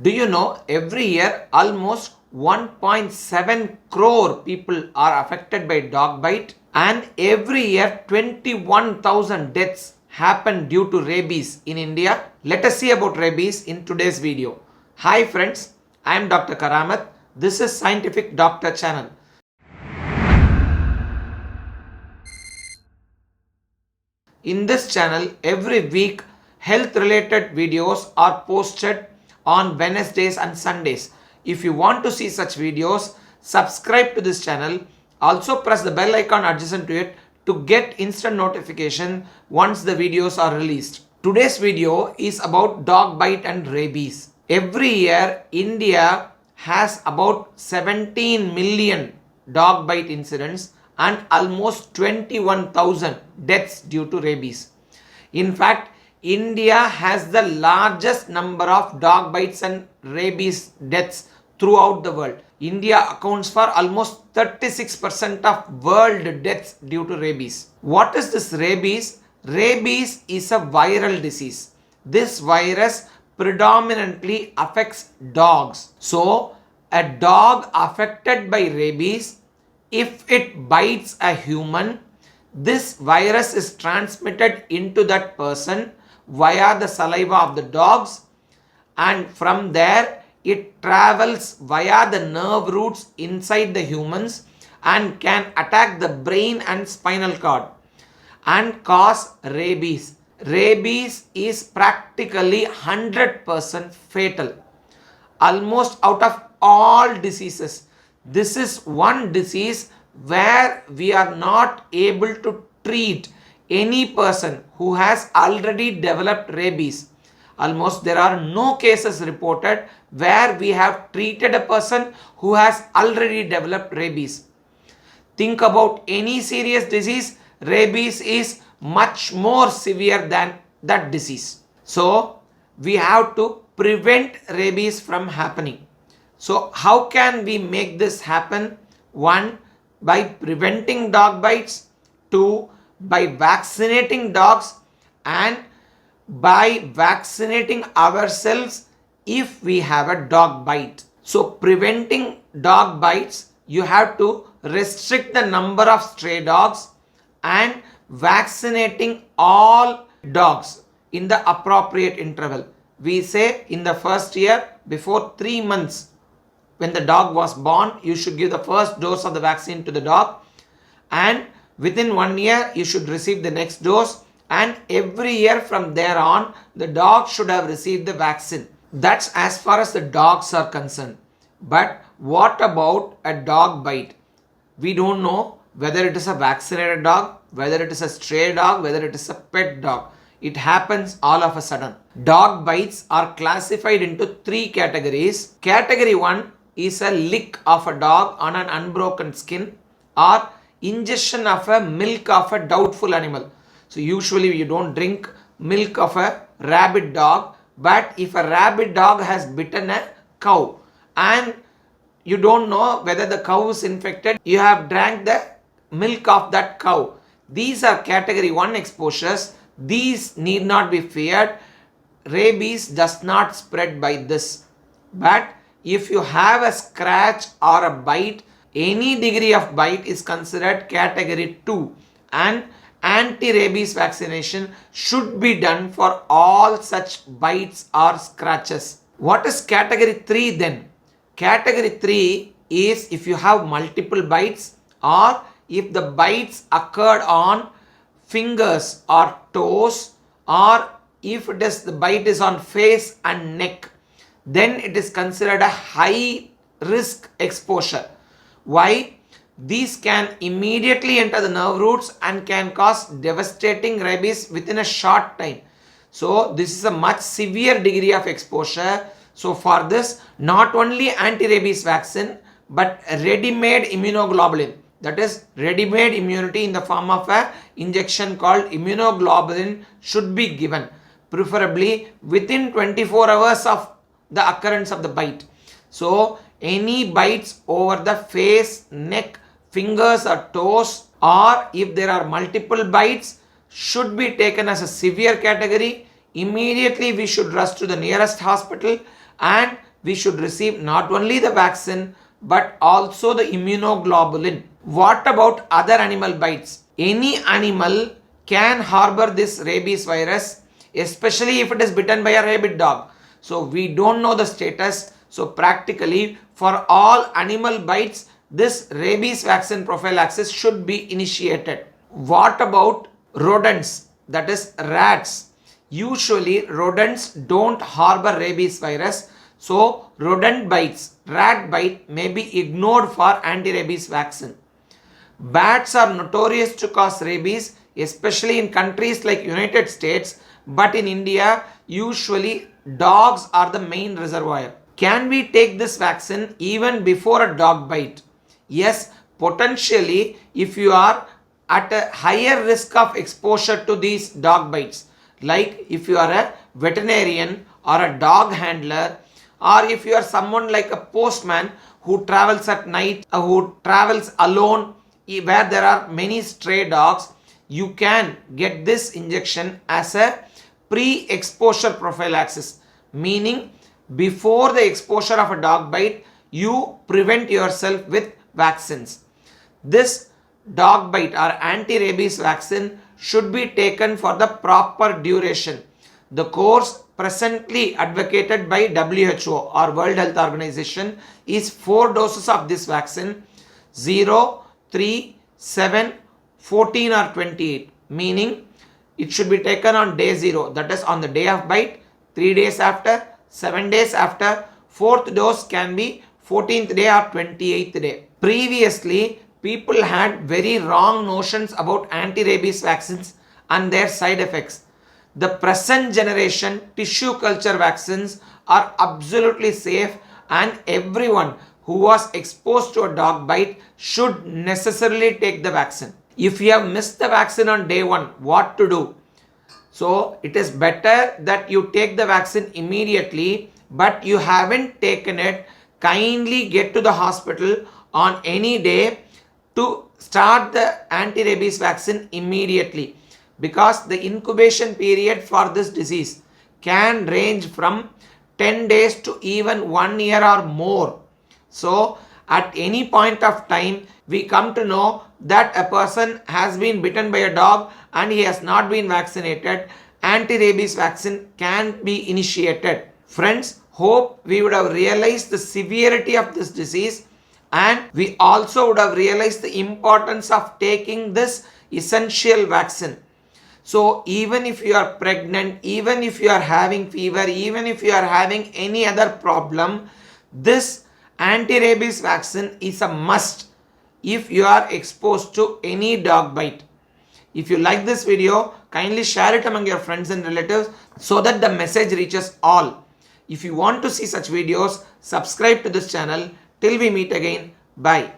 Do you know every year almost 1.7 crore people are affected by dog bite, and every year 21,000 deaths happen due to rabies in India? Let us see about rabies in today's video. Hi friends, I am Dr. Karamat. This is Scientific Doctor channel. In this channel, every week health related videos are posted on Wednesdays and Sundays. If you want to see such videos, subscribe to this channel. Also press the bell icon adjacent to it to get instant notification once the videos are released. Today's video is about dog bite and rabies. Every year, India has about 17 million dog bite incidents and almost 21,000 deaths due to rabies. In fact, India has the largest number of dog bites and rabies deaths throughout the world. India accounts for almost 36% of world deaths due to rabies. What is this rabies? Rabies is a viral disease. This virus predominantly affects dogs. So, a dog affected by rabies, if it bites a human, this virus is transmitted into that person via the saliva of the dogs, and from there it travels via the nerve roots inside the humans and can attack the brain and spinal cord and cause rabies. Rabies is practically 100% fatal. Almost out of all diseases, this is one disease where we are not able to treat any person who has already developed rabies. Almost there are no cases reported where we have treated a person who has already developed rabies. Think about any serious disease, rabies is much more severe than that disease. So we have to prevent rabies from happening. So how can we make this happen? 1, by preventing dog bites. 2, by vaccinating dogs, and by vaccinating ourselves if we have a dog bite. So preventing dog bites, you have to restrict the number of stray dogs and vaccinating all dogs in the appropriate interval. We say in the first year, before 3 months, when the dog was born, you should give the first dose of the vaccine to the dog, and within 1 year you should receive the next dose, and every year from there on the dog should have received the vaccine. That's as far as the dogs are concerned. But what about a dog bite? We don't know whether it is a vaccinated dog, whether it is a stray dog, whether it is a pet dog. It happens all of a sudden. Dog bites are classified into 3 categories. Category 1 is a lick of a dog on an unbroken skin, or ingestion of a milk of a doubtful animal. So usually you don't drink milk of a rabid dog, but if a rabid dog has bitten a cow and you don't know whether the cow is infected, you have drank the milk of that cow. These are category 1 exposures. These need not be feared. Rabies does not spread by this. But if you have a scratch or a bite, any degree of bite is considered category 2, and anti-rabies vaccination should be done for all such bites or scratches. What is category 3 then? Category 3 is if you have multiple bites, or if the bites occurred on fingers or toes, or if it is the bite is on face and neck, then it is considered a high risk exposure. Why? These can immediately enter the nerve roots and can cause devastating rabies within a short time. So this is a much severe degree of exposure. So for this, not only anti-rabies vaccine, but ready-made immunoglobulin, that is ready-made immunity in the form of a injection called immunoglobulin, should be given, preferably within 24 hours of the occurrence of the bite. So any bites over the face, neck, fingers or toes, or if there are multiple bites, should be taken as a severe category. Immediately we should rush to the nearest hospital and we should receive not only the vaccine but also the immunoglobulin. What about other animal bites? Any animal can harbor this rabies virus, especially if it is bitten by a rabid dog. So we don't know the status. So practically for all animal bites, this rabies vaccine prophylaxis should be initiated. What about rodents, that is rats? Usually rodents don't harbor rabies virus, so rodent bites, rat bite may be ignored for anti-rabies vaccine. Bats are notorious to cause rabies, especially in countries like United States, but in India, usually dogs are the main reservoir. Can we take this vaccine even before a dog bite? Yes, potentially if you are at a higher risk of exposure to these dog bites, like if you are a veterinarian or a dog handler, or if you are someone like a postman who travels at night, who travels alone, where there are many stray dogs, you can get this injection as a pre-exposure prophylaxis, meaning before the exposure of a dog bite, you prevent yourself with vaccines. This dog bite or anti-rabies vaccine should be taken for the proper duration. The course presently advocated by WHO or World Health Organization is 4 doses of this vaccine: 0, 3, 7, 14 or 28, meaning it should be taken on day 0, that is on the day of bite, 3 days after, 7 days after, 4th dose can be 14th day or 28th day. Previously, people had very wrong notions about anti-rabies vaccines and their side effects. The present generation tissue culture vaccines are absolutely safe, and everyone who was exposed to a dog bite should necessarily take the vaccine. If you have missed the vaccine on day 1, what to do? So it is better that you take the vaccine immediately, but you haven't taken it, kindly get to the hospital on any day to start the anti-rabies vaccine immediately, because the incubation period for this disease can range from 10 days to even 1 year or more. So at any point of time, we come to know that a person has been bitten by a dog and he has not been vaccinated, anti-rabies vaccine can be initiated. Friends, hope we would have realized the severity of this disease, and we also would have realized the importance of taking this essential vaccine. So even if you are pregnant, even if you are having fever, even if you are having any other problem, this anti-rabies vaccine is a must if you are exposed to any dog bite. If you like this video, kindly share it among your friends and relatives so that the message reaches all. If you want to see such videos, subscribe to this channel. Till we meet again, bye.